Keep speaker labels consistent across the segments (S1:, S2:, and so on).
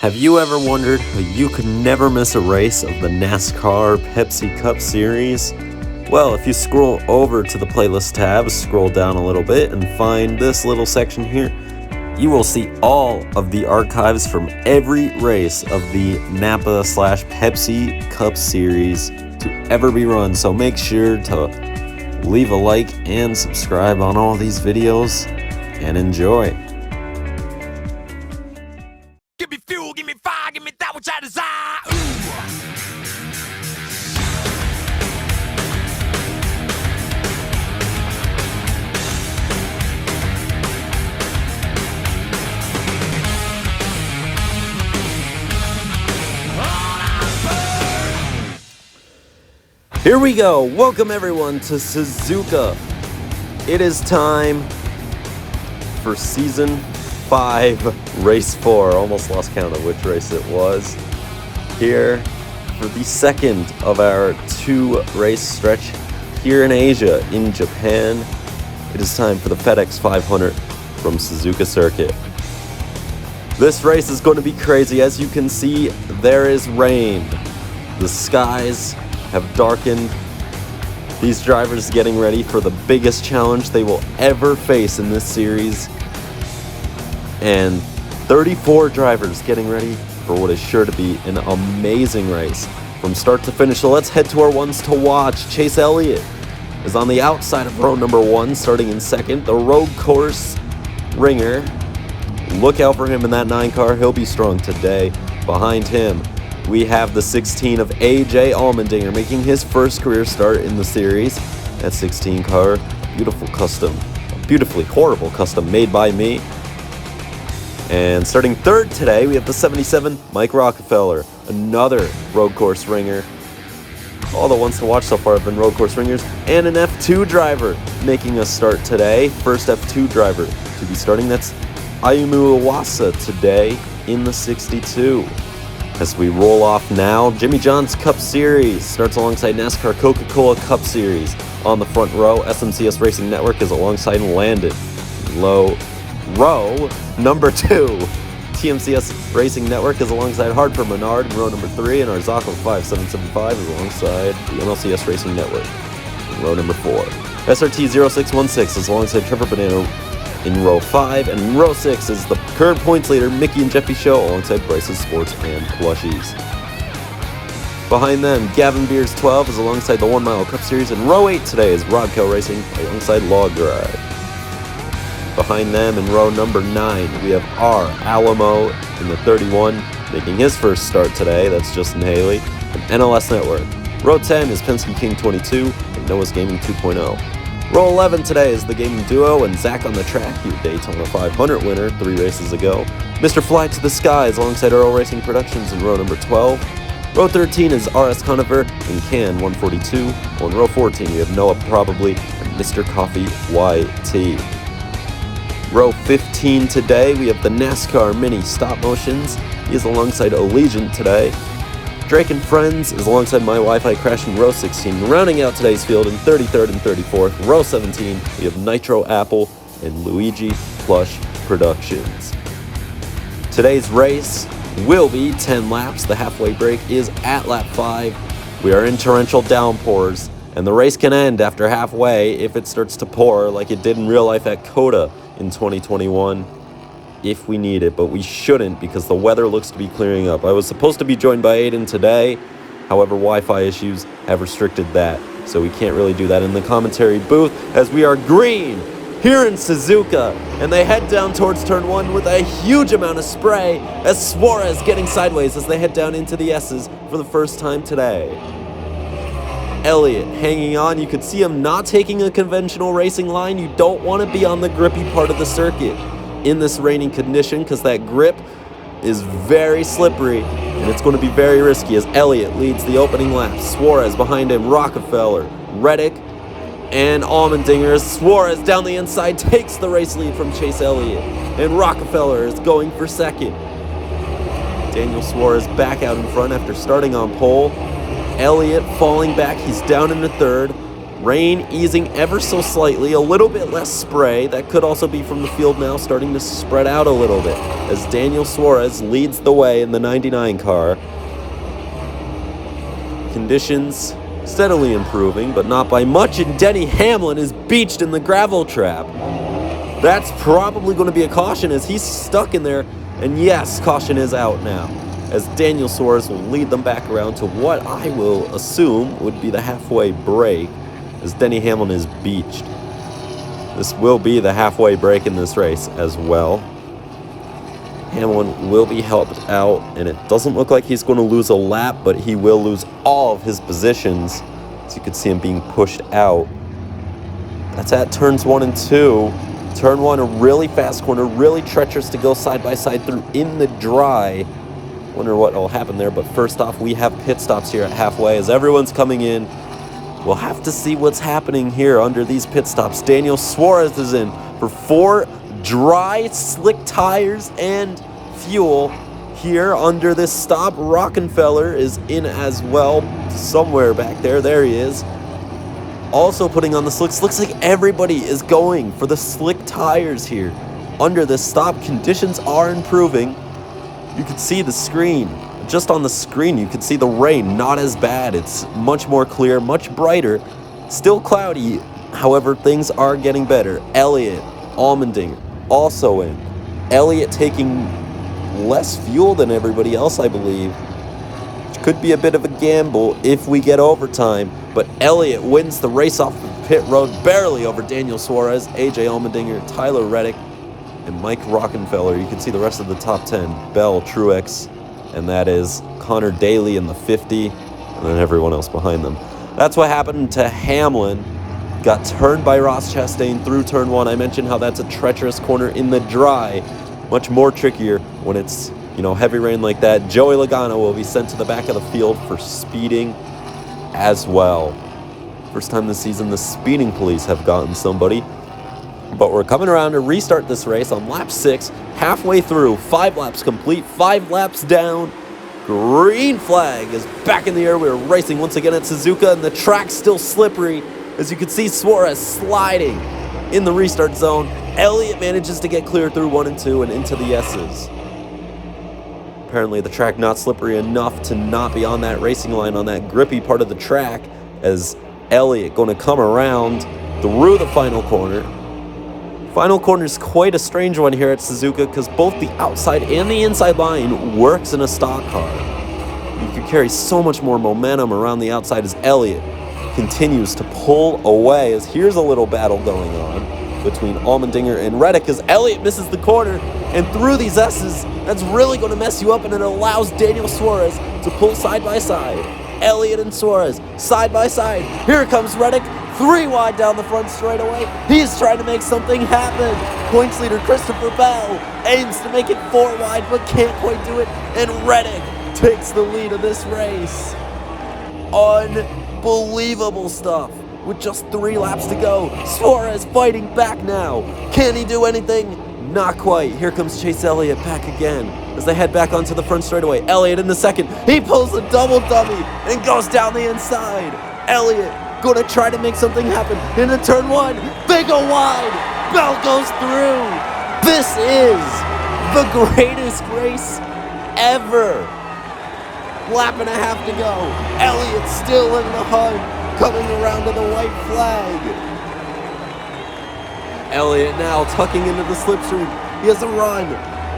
S1: Have you ever wondered how you could never miss a race of the NASCAR Pepsi Cup Series? Well, if you scroll over to the playlist tab, scroll down a little bit and find this little section here, you will see all of the archives from every race of the Napa/Pepsi Cup Series to ever be run. So make sure to leave a like and subscribe on all these videos and enjoy.
S2: Give me fuel, give me fire, give me that which I desire.
S1: Here we go. Welcome everyone to Suzuka. It is time for Season 5, Race 4. Almost lost count of which race it was. Here for the second of our 2-race stretch here in Asia, in Japan. It is time for the Fedex 500 from Suzuka Circuit. This race is going to be crazy. As you can see, there is rain. The skies have darkened. These drivers getting ready for the biggest challenge they will ever face in this series. And 34 drivers getting ready for what is sure to be an amazing race from start to finish. So let's head to our ones to watch. Chase Elliott is on the outside of row number 1, starting in second. The road course ringer. Look out for him in that 9 car. He'll be strong today. Behind him, we have the 16 of AJ Allmendinger making his first career start in the series. That 16 car, beautiful custom, beautifully horrible custom made by me. And starting third today, we have the 77 Mike Rockefeller, another road course ringer. All the ones to watch so far have been road course ringers. And an F2 driver making a start today. First F2 driver to be starting, that's Ayumu Iwasa today in the 62. As we roll off now, Jimmy John's Cup Series starts alongside NASCAR Coca-Cola Cup Series. On the front row, SMCS Racing Network is alongside Landon. Row number 2, TMCS Racing Network is alongside Hartford Menard in row number 3, and our Zocco 5775 is alongside the MLCS Racing Network in row number 4. SRT 0616 is alongside Trevor Banana in row 5, and in row 6 is the current points leader, Mickey and Jeffy Show, alongside Bryce's Sports and Plushies. Behind them, Gavin Beers 12 is alongside the 1 Mile Cup Series, and row 8 today is Rodco Racing alongside Log Drive. Behind them, in row number 9, we have R. Alamo in the 31, making his first start today. That's Justin Haley from NLS Network. Row 10 is Penske King 22 and Noah's Gaming 2.0. Row 11 today is the Gaming Duo and Zach on the Track, your Daytona 500 winner 3 races ago. Mr. Fly to the Skies alongside Earl Racing Productions in row number 12. Row 13 is RS Conover and Can 142. On row 14 we have Noah Probably and Mr. Coffee YT. Row 15 today we have the NASCAR Mini Stop Motions. He is alongside Allegiant today. Drake and Friends is alongside My Wi-Fi Crash in row 16. Rounding out today's field in 33rd and 34th, row 17, we have Nitro Apple and Luigi Plush Productions. Today's race will be 10 laps. The halfway break is at lap 5. We are in torrential downpours, and the race can end after halfway if it starts to pour like it did in real life at COTA in 2021. If we need it, but we shouldn't because the weather looks to be clearing up. I was supposed to be joined by Aiden today, however Wi-Fi issues have restricted that, so we can't really do that in the commentary booth as we are green here in Suzuka, and they head down towards turn 1 with a huge amount of spray as Suarez getting sideways as they head down into the S's for the first time today. Elliott hanging on. You could see him not taking a conventional racing line. You don't want to be on the grippy part of the circuit in this raining condition because that grip is very slippery and it's going to be very risky as Elliott leads the opening lap. Suarez behind him, Rockefeller, Reddick, and Allmendinger. Suarez down the inside takes the race lead from Chase Elliott, and Rockefeller is going for second. Daniel Suarez back out in front after starting on pole. Elliott falling back, he's down into third. Rain easing ever so slightly, a little bit less spray. That could also be from the field now starting to spread out a little bit as Daniel Suarez leads the way in the 99 car. Conditions steadily improving, but not by much, and Denny Hamlin is beached in the gravel trap. That's probably going to be a caution as he's stuck in there, and yes, caution is out now, as Daniel Suarez will lead them back around to what I will assume would be the halfway break, as Denny Hamlin is beached. This will be the halfway break in this race as well. Hamlin will be helped out, and it doesn't look like he's going to lose a lap, but he will lose all of his positions. As you can see him being pushed out. That's at turns 1 and 2. Turn 1, a really fast corner, really treacherous to go side by side through in the dry. Wonder what will happen there, but first off, we have pit stops here at halfway as everyone's coming in. We'll have to see what's happening here under these pit stops. Daniel Suarez is in for 4 dry, slick tires and fuel. Here under this stop, Rockenfeller is in as well, somewhere back there. There he is. Also putting on the slicks. Looks like everybody is going for the slick tires here. Under this stop, conditions are improving. You can see the screen. Just on the screen, you can see the rain, not as bad. It's much more clear, much brighter. Still cloudy, however, things are getting better. Elliott, Allmendinger, also in. Elliott taking less fuel than everybody else, I believe. Which could be a bit of a gamble if we get overtime. But Elliott wins the race off the pit road, barely over Daniel Suarez, AJ Allmendinger, Tyler Reddick, and Mike Rockenfeller. You can see the rest of the top 10. Bell, Truex, and that is Connor Daly in the 50, and then everyone else behind them. That's what happened to Hamlin. Got turned by Ross Chastain through turn 1. I mentioned how that's a treacherous corner in the dry. Much more trickier when it's, heavy rain like that. Joey Logano will be sent to the back of the field for speeding as well. First time this season the speeding police have gotten somebody. But we're coming around to restart this race on lap 6, halfway through, 5 laps complete, 5 laps down. Green flag is back in the air. We're racing once again at Suzuka, and the track's still slippery. As you can see, Suarez sliding in the restart zone. Elliott manages to get clear through 1 and 2 and into the S's. Apparently the track not slippery enough to not be on that racing line on that grippy part of the track, as Elliott going to come around through the final corner. Final corner is quite a strange one here at Suzuka because both the outside and the inside line works in a stock car. You can carry so much more momentum around the outside as Elliott continues to pull away, as here's a little battle going on between Allmendinger and Reddick as Elliott misses the corner, and through these S's, that's really going to mess you up, and it allows Daniel Suarez to pull side by side. Elliott and Suarez side by side. Here comes Reddick. 3 wide down the front straightaway. He's trying to make something happen. Points leader Christopher Bell aims to make it 4 wide, but can't quite do it. And Reddick takes the lead of this race. Unbelievable stuff. With just 3 laps to go, Suarez fighting back now. Can he do anything? Not quite. Here comes Chase Elliott back again as they head back onto the front straightaway. Elliott in the second. He pulls a double dummy and goes down the inside. Elliott going to try to make something happen into turn 1. They go wide. Bell goes through. This is the greatest race ever. Lap and a half to go. Elliott still in the hunt, coming around to the white flag. Elliott now tucking into the slipstream. He has a run.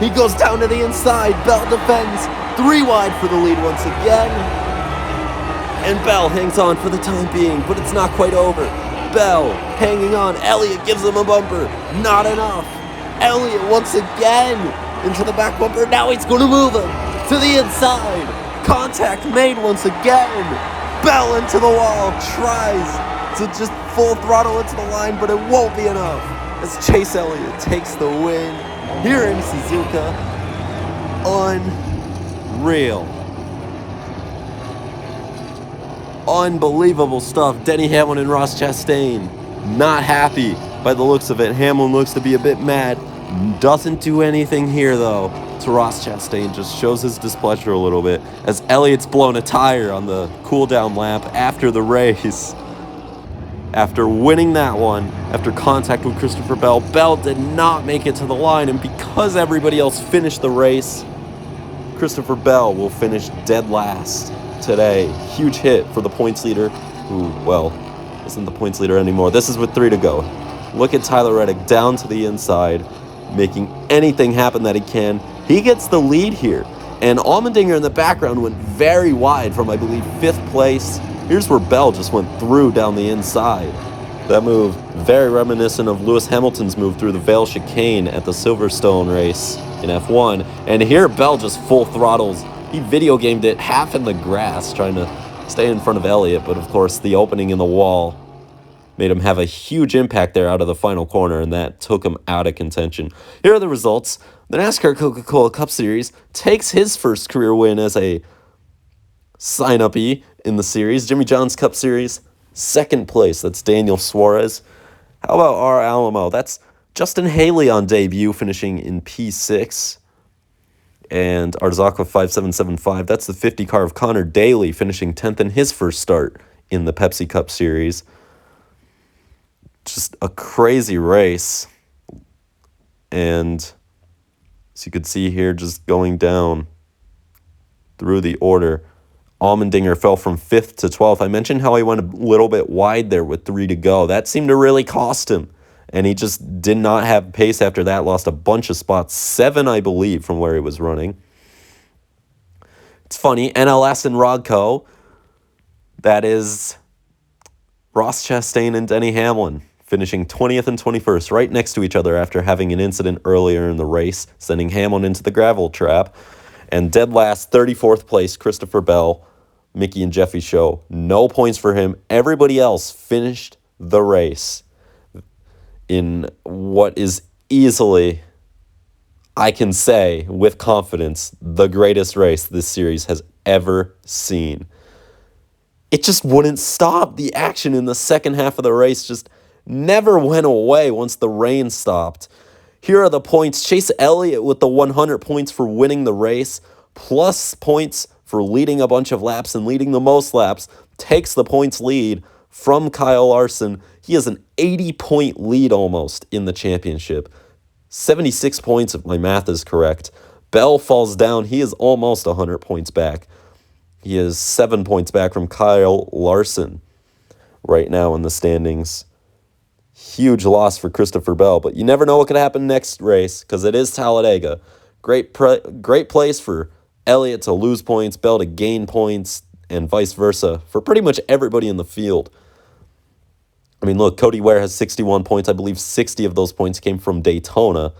S1: He goes down to the inside. Bell defends. 3 wide for the lead once again. And Bell hangs on for the time being, but it's not quite over. Bell hanging on. Elliott gives him a bumper. Not enough. Elliott once again into the back bumper. Now he's going to move him to the inside. Contact made once again. Bell into the wall. Tries to just full throttle into the line, but it won't be enough as Chase Elliott takes the win here in Suzuka. Unreal. Unbelievable stuff. Denny Hamlin and Ross Chastain not happy by the looks of it. Hamlin looks to be a bit mad. Doesn't do anything here though to Ross Chastain. Just shows his displeasure a little bit as Elliott's blown a tire on the cool down lap after the race. after winning that one, after contact with Christopher Bell, Bell did not make it to the line, and because everybody else finished the race, Christopher Bell will finish dead last today. Huge hit for the points leader, who, well, isn't the points leader anymore. This is with 3 to go. Look at Tyler Reddick down to the inside, making anything happen that he can. He gets the lead here, and Allmendinger in the background went very wide from, I believe, 5th place. Here's where Bell just went through down the inside. That move, very reminiscent of Lewis Hamilton's move through the Vale chicane at the Silverstone race in F1. And here, Bell just full throttles. He video gamed it half in the grass, trying to stay in front of Elliott. But of course, the opening in the wall made him have a huge impact there out of the final corner, and that took him out of contention. Here are the results. The NASCAR Coca-Cola Cup Series takes his first career win as a sign-uppy in the series. Jimmy John's Cup Series, 2nd place. That's Daniel Suarez. How about our Alamo? That's Justin Haley on debut, finishing in P6. And our Zaka 5775, that's the 50 car of Connor Daly, finishing 10th in his first start in the Pepsi Cup Series. Just a crazy race. And as you could see here, just going down through the order, Allmendinger fell from 5th to 12th. I mentioned how he went a little bit wide there with 3 to go. That seemed to really cost him. And he just did not have pace after that. Lost a bunch of spots. 7, I believe, from where he was running. It's funny. NLS and Rodco. That is Ross Chastain and Denny Hamlin, finishing 20th and 21st, right next to each other after having an incident earlier in the race, sending Hamlin into the gravel trap. And dead last, 34th place, Christopher Bell, Mickey and Jeffy show. No points for him. Everybody else finished the race in what is easily, I can say with confidence, the greatest race this series has ever seen. It just wouldn't stop. The action in the second half of the race just never went away once the rain stopped. Here are the points. Chase Elliott with the 100 points for winning the race, plus points for leading a bunch of laps and leading the most laps, takes the points lead from Kyle Larson. He has an 80-point lead almost in the championship. 76 points if my math is correct. Bell falls down. He is almost 100 points back. He is 7 points back from Kyle Larson right now in the standings. Huge loss for Christopher Bell, but you never know what could happen next race because it is Talladega. Great place for Elliott to lose points, Bell to gain points, and vice versa for pretty much everybody in the field. I mean, look, Cody Ware has 61 points. I believe 60 of those points came from Daytona,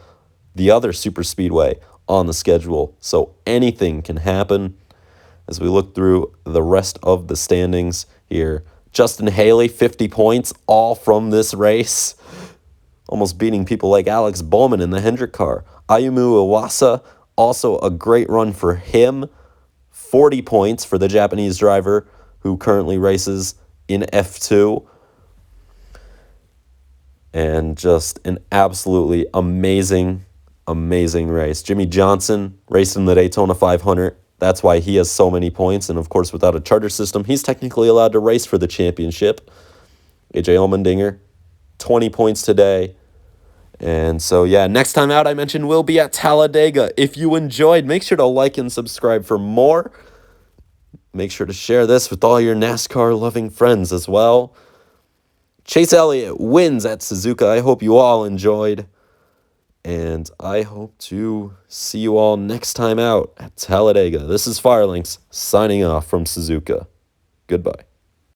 S1: the other super speedway on the schedule. So anything can happen as we look through the rest of the standings here. Justin Haley, 50 points, all from this race. Almost beating people like Alex Bowman in the Hendrick car. Ayumu Iwasa, also a great run for him. 40 points for the Japanese driver who currently races in F2. And just an absolutely amazing race. Jimmy Johnson raced in the Daytona 500. That's why he has so many points. And, of course, without a charter system, he's technically allowed to race for the championship. AJ Allmendinger, 20 points today. And so, yeah, next time out I mentioned we'll be at Talladega. If you enjoyed, make sure to like and subscribe for more. Make sure to share this with all your NASCAR-loving friends as well. Chase Elliott wins at Suzuka. I hope you all enjoyed. And I hope to see you all next time out at Talladega. This is FireLynx signing off from Suzuka. Goodbye.